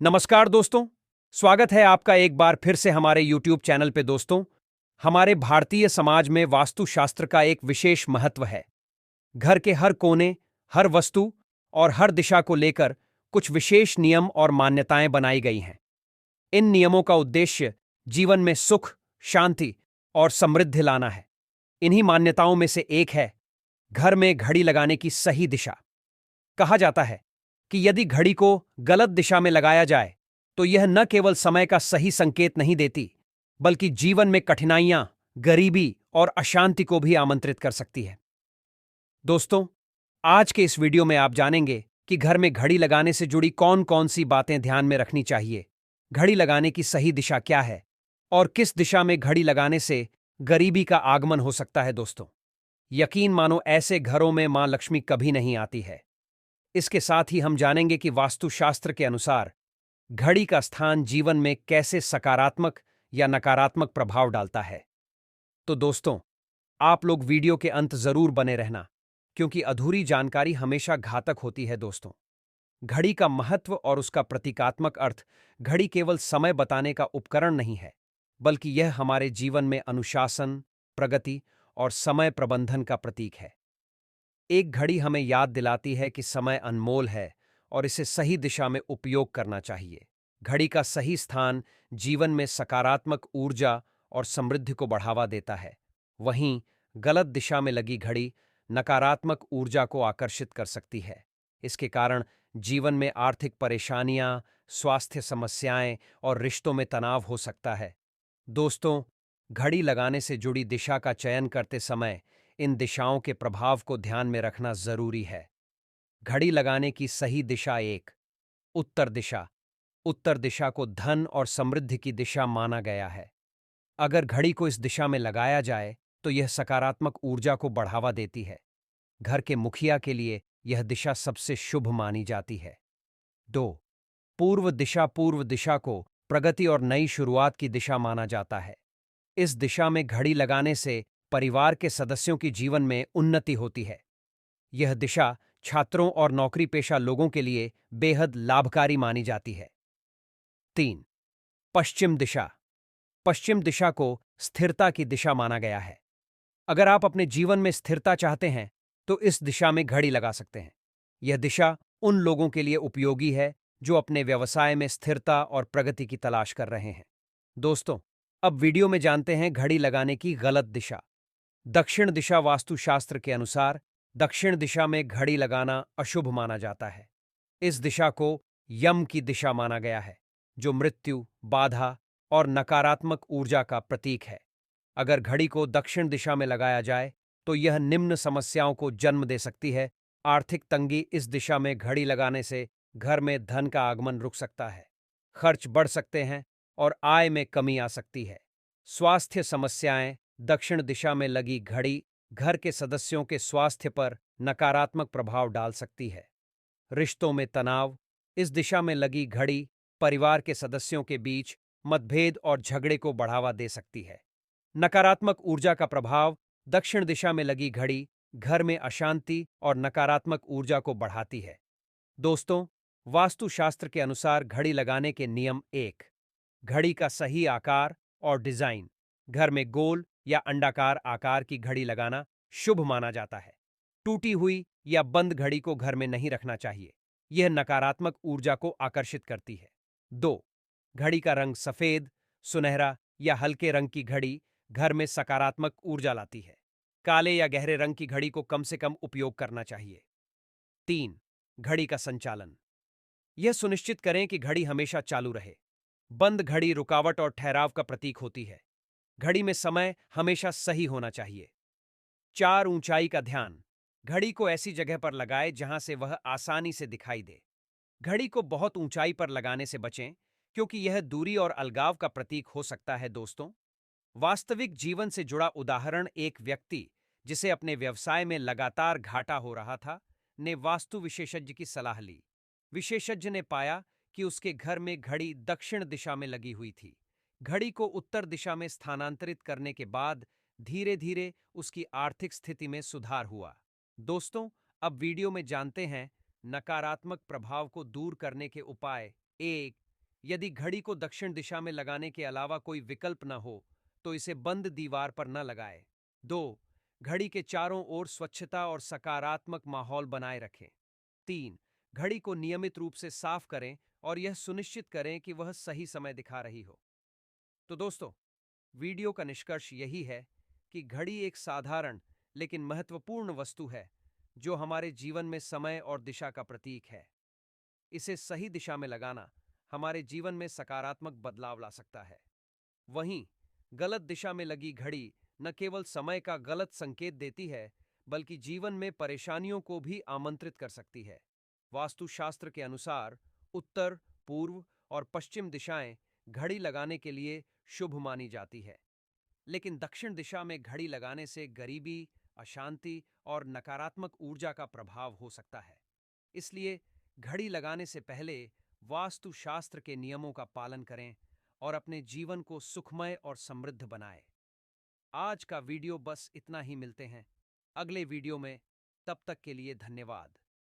नमस्कार दोस्तों। स्वागत है आपका एक बार फिर से हमारे YouTube चैनल पे दोस्तों। हमारे भारतीय समाज में वास्तुशास्त्र का एक विशेष महत्व है। घर के हर कोने, हर वस्तु और हर दिशा को लेकर कुछ विशेष नियम और मान्यताएं बनाई गई हैं। इन नियमों का उद्देश्य जीवन में सुख, शांति और समृद्धि लाना है। इन्हीं मान्यताओं में से एक है घर में घड़ी लगाने की सही दिशा। कहा जाता है कि यदि घड़ी को गलत दिशा में लगाया जाए तो यह न केवल समय का सही संकेत नहीं देती, बल्कि जीवन में कठिनाइयां, गरीबी और अशांति को भी आमंत्रित कर सकती है। दोस्तों, आज के इस वीडियो में आप जानेंगे कि घर में घड़ी लगाने से जुड़ी कौन कौन सी बातें ध्यान में रखनी चाहिए, घड़ी लगाने की सही दिशा क्या है और किस दिशा में घड़ी लगाने से गरीबी का आगमन हो सकता है। दोस्तों, यकीन मानो ऐसे घरों में मां लक्ष्मी कभी नहीं आती है। इसके साथ ही हम जानेंगे कि वास्तुशास्त्र के अनुसार घड़ी का स्थान जीवन में कैसे सकारात्मक या नकारात्मक प्रभाव डालता है। तो दोस्तों, आप लोग वीडियो के अंत जरूर बने रहना, क्योंकि अधूरी जानकारी हमेशा घातक होती है। दोस्तों, घड़ी का महत्व और उसका प्रतीकात्मक अर्थ। घड़ी केवल समय बताने का उपकरण नहीं है, बल्कि यह हमारे जीवन में अनुशासन, प्रगति और समय प्रबंधन का प्रतीक है। एक घड़ी हमें याद दिलाती है कि समय अनमोल है और इसे सही दिशा में उपयोग करना चाहिए। घड़ी का सही स्थान जीवन में सकारात्मक ऊर्जा और समृद्धि को बढ़ावा देता है। वहीं गलत दिशा में लगी घड़ी नकारात्मक ऊर्जा को आकर्षित कर सकती है। इसके कारण जीवन में आर्थिक परेशानियां, स्वास्थ्य समस्याएं और रिश्तों में तनाव हो सकता है। दोस्तों, घड़ी लगाने से जुड़ी दिशा का चयन करते समय इन दिशाओं के प्रभाव को ध्यान में रखना जरूरी है। घड़ी लगाने की सही दिशा एक, उत्तर दिशा। उत्तर दिशा को धन और समृद्धि की दिशा माना गया है। अगर घड़ी को इस दिशा में लगाया जाए तो यह सकारात्मक ऊर्जा को बढ़ावा देती है। घर के मुखिया के लिए यह दिशा सबसे शुभ मानी जाती है। दो, पूर्व दिशा। पूर्व दिशा को प्रगति और नई शुरुआत की दिशा माना जाता है। इस दिशा में घड़ी लगाने से परिवार के सदस्यों की जीवन में उन्नति होती है। यह दिशा छात्रों और नौकरी पेशा लोगों के लिए बेहद लाभकारी मानी जाती है। 3, पश्चिम दिशा। पश्चिम दिशा को स्थिरता की दिशा माना गया है। अगर आप अपने जीवन में स्थिरता चाहते हैं तो इस दिशा में घड़ी लगा सकते हैं। यह दिशा उन लोगों के लिए उपयोगी है जो अपने व्यवसाय में स्थिरता और प्रगति की तलाश कर रहे हैं। दोस्तों, अब वीडियो में जानते हैं घड़ी लगाने की गलत दिशा। दक्षिण दिशा। वास्तुशास्त्र के अनुसार दक्षिण दिशा में घड़ी लगाना अशुभ माना जाता है। इस दिशा को यम की दिशा माना गया है, जो मृत्यु, बाधा और नकारात्मक ऊर्जा का प्रतीक है। अगर घड़ी को दक्षिण दिशा में लगाया जाए तो यह निम्न समस्याओं को जन्म दे सकती है। आर्थिक तंगी। इस दिशा में घड़ी लगाने से घर में धन का आगमन रुक सकता है, खर्च बढ़ सकते हैं और आय में कमी आ सकती है। स्वास्थ्य समस्याएं। दक्षिण दिशा में लगी घड़ी घर के सदस्यों के स्वास्थ्य पर नकारात्मक प्रभाव डाल सकती है। रिश्तों में तनाव। इस दिशा में लगी घड़ी परिवार के सदस्यों के बीच मतभेद और झगड़े को बढ़ावा दे सकती है। नकारात्मक ऊर्जा का प्रभाव। दक्षिण दिशा में लगी घड़ी घर में अशांति और नकारात्मक ऊर्जा को बढ़ाती है। दोस्तों, वास्तुशास्त्र के अनुसार घड़ी लगाने के नियम एक, घड़ी का सही आकार और डिजाइन। घर में गोल या अंडाकार आकार की घड़ी लगाना शुभ माना जाता है। टूटी हुई या बंद घड़ी को घर में नहीं रखना चाहिए, यह नकारात्मक ऊर्जा को आकर्षित करती है। दो, घड़ी का रंग सफेद, सुनहरा या हल्के रंग की घड़ी घर में सकारात्मक ऊर्जा लाती है। काले या गहरे रंग की घड़ी को कम से कम उपयोग करना चाहिए। 3, घड़ी का संचालन। यह सुनिश्चित करें कि घड़ी हमेशा चालू रहे। बंद घड़ी रुकावट और ठहराव का प्रतीक होती है। घड़ी में समय हमेशा सही होना चाहिए। 4, ऊंचाई का ध्यान। घड़ी को ऐसी जगह पर लगाएं जहां से वह आसानी से दिखाई दे। घड़ी को बहुत ऊंचाई पर लगाने से बचें, क्योंकि यह दूरी और अलगाव का प्रतीक हो सकता है। दोस्तों, वास्तविक जीवन से जुड़ा उदाहरण। एक व्यक्ति जिसे अपने व्यवसाय में लगातार घाटा हो रहा था, ने वास्तु विशेषज्ञ की सलाह ली। विशेषज्ञ ने पाया कि उसके घर में घड़ी दक्षिण दिशा में लगी हुई थी। घड़ी को उत्तर दिशा में स्थानांतरित करने के बाद धीरे धीरे उसकी आर्थिक स्थिति में सुधार हुआ। दोस्तों, अब वीडियो में जानते हैं नकारात्मक प्रभाव को दूर करने के उपाय। एक, यदि घड़ी को दक्षिण दिशा में लगाने के अलावा कोई विकल्प न हो तो इसे बंद दीवार पर न लगाएं। 2. घड़ी के चारों ओर स्वच्छता और सकारात्मक माहौल बनाए रखें। 3. घड़ी को नियमित रूप से साफ करें और यह सुनिश्चित करें कि वह सही समय दिखा रही हो। तो दोस्तों, वीडियो का निष्कर्ष यही है कि घड़ी एक साधारण लेकिन महत्वपूर्ण वस्तु है जो हमारे जीवन में समय और दिशा का प्रतीक है। इसे सही दिशा में लगाना हमारे जीवन में सकारात्मक बदलाव ला सकता है। वहीं गलत दिशा में लगी घड़ी न केवल समय का गलत संकेत देती है, बल्कि जीवन में परेशानियों को भी आमंत्रित कर सकती है। वास्तुशास्त्र के अनुसार उत्तर, पूर्व और पश्चिम दिशाएं घड़ी लगाने के लिए शुभ मानी जाती है, लेकिन दक्षिण दिशा में घड़ी लगाने से गरीबी, अशांति और नकारात्मक ऊर्जा का प्रभाव हो सकता है। इसलिए घड़ी लगाने से पहले वास्तुशास्त्र के नियमों का पालन करें और अपने जीवन को सुखमय और समृद्ध बनाएं। आज का वीडियो बस इतना ही। मिलते हैं अगले वीडियो में। तब तक के लिए धन्यवाद।